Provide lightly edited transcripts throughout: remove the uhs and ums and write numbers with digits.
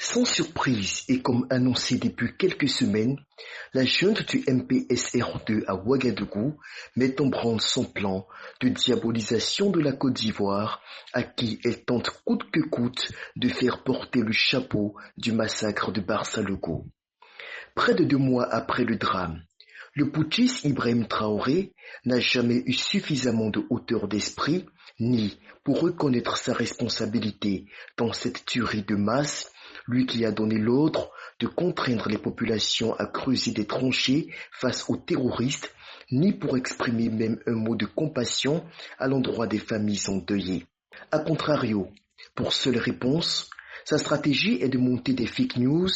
Sans surprise et comme annoncé depuis quelques semaines, la junte du MPSR2 à Ouagadougou met en branle son plan de diabolisation de la Côte d'Ivoire à qui elle tente coûte que coûte de faire porter le chapeau du massacre de Barça-Logo. Près de 2 mois après le drame, le putschiste Ibrahim Traoré n'a jamais eu suffisamment de hauteur d'esprit ni pour reconnaître sa responsabilité dans cette tuerie de masse, lui qui a donné l'ordre de contraindre les populations à creuser des tranchées face aux terroristes, ni pour exprimer même un mot de compassion à l'endroit des familles endeuillées. A contrario, pour seule réponse, sa stratégie est de monter des fake news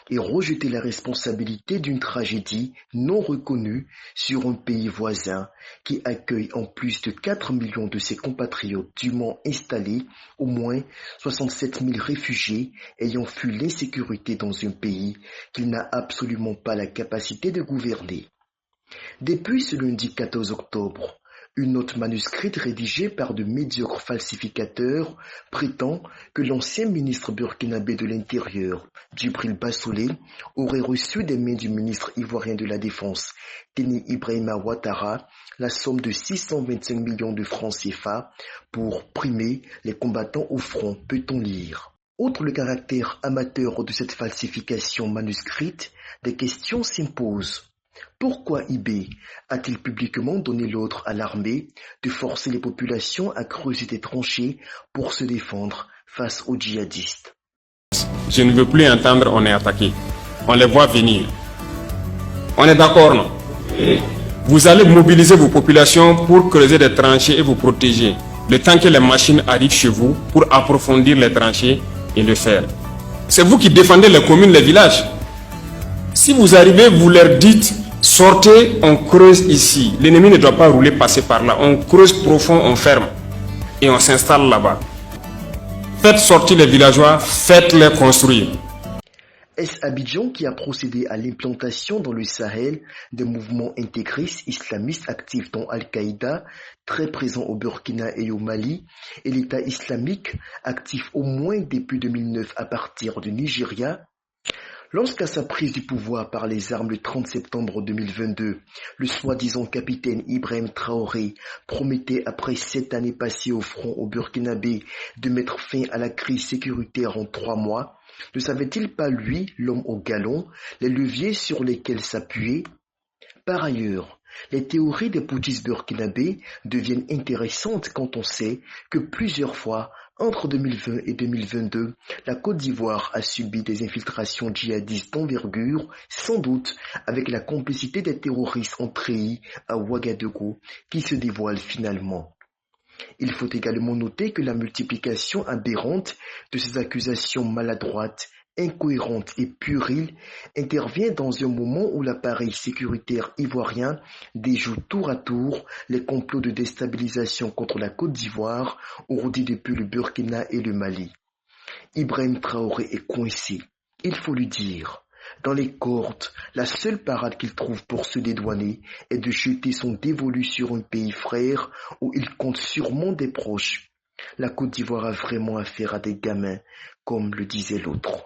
et rejeter la responsabilité d'une tragédie non reconnue sur un pays voisin qui accueille en plus de 4 millions de ses compatriotes dûment installés, au moins 67 000 réfugiés ayant fui l'insécurité dans un pays qu'il n'a absolument pas la capacité de gouverner. Depuis ce lundi 14 octobre, une note manuscrite rédigée par de médiocres falsificateurs prétend que l'ancien ministre burkinabé de l'Intérieur, Djibril Bassolé, aurait reçu des mains du ministre ivoirien de la Défense, Teni Ibrahima Ouattara, la somme de 625 millions de francs CFA pour primer les combattants au front, peut-on lire. Outre le caractère amateur de cette falsification manuscrite, des questions s'imposent. Pourquoi IB a-t-il publiquement donné l'ordre à l'armée de forcer les populations à creuser des tranchées pour se défendre face aux djihadistes? Je ne veux plus entendre on est attaqué. On les voit venir. On est d'accord, non? Vous allez mobiliser vos populations pour creuser des tranchées et vous protéger. Le temps que les machines arrivent chez vous pour approfondir les tranchées et le faire. C'est vous qui défendez les communes, les villages. Si vous arrivez, vous leur dites sortez, on creuse ici. L'ennemi ne doit pas rouler, passer par là. On creuse profond, on ferme. Et on s'installe là-bas. Faites sortir les villageois, faites-les construire. Est-ce Abidjan qui a procédé à l'implantation dans le Sahel des mouvements intégristes islamistes actifs dont Al-Qaïda, très présent au Burkina et au Mali, et l'État islamique, actif au moins depuis 2009 à partir du Nigeria? Lorsqu'à sa prise du pouvoir par les armes le 30 septembre 2022, le soi-disant capitaine Ibrahim Traoré promettait après 7 années passées au front au Burkinabé de mettre fin à la crise sécuritaire en 3 mois, ne savait-il pas lui, l'homme au galon, les leviers sur lesquels s'appuyer? Par ailleurs, les théories des putschistes burkinabés deviennent intéressantes quand on sait que plusieurs fois, entre 2020 et 2022, la Côte d'Ivoire a subi des infiltrations djihadistes d'envergure, sans doute avec la complicité des terroristes entrés à Ouagadougou, qui se dévoilent finalement. Il faut également noter que la multiplication aberrante de ces accusations maladroites, incohérente et puérile intervient dans un moment où l'appareil sécuritaire ivoirien déjoue tour à tour les complots de déstabilisation contre la Côte d'Ivoire ourdis depuis le Burkina et le Mali. Ibrahim Traoré est coincé, il faut lui dire. Dans les cordes, la seule parade qu'il trouve pour se dédouaner est de jeter son dévolu sur un pays frère où il compte sûrement des proches. La Côte d'Ivoire a vraiment affaire à des gamins, comme le disait l'autre.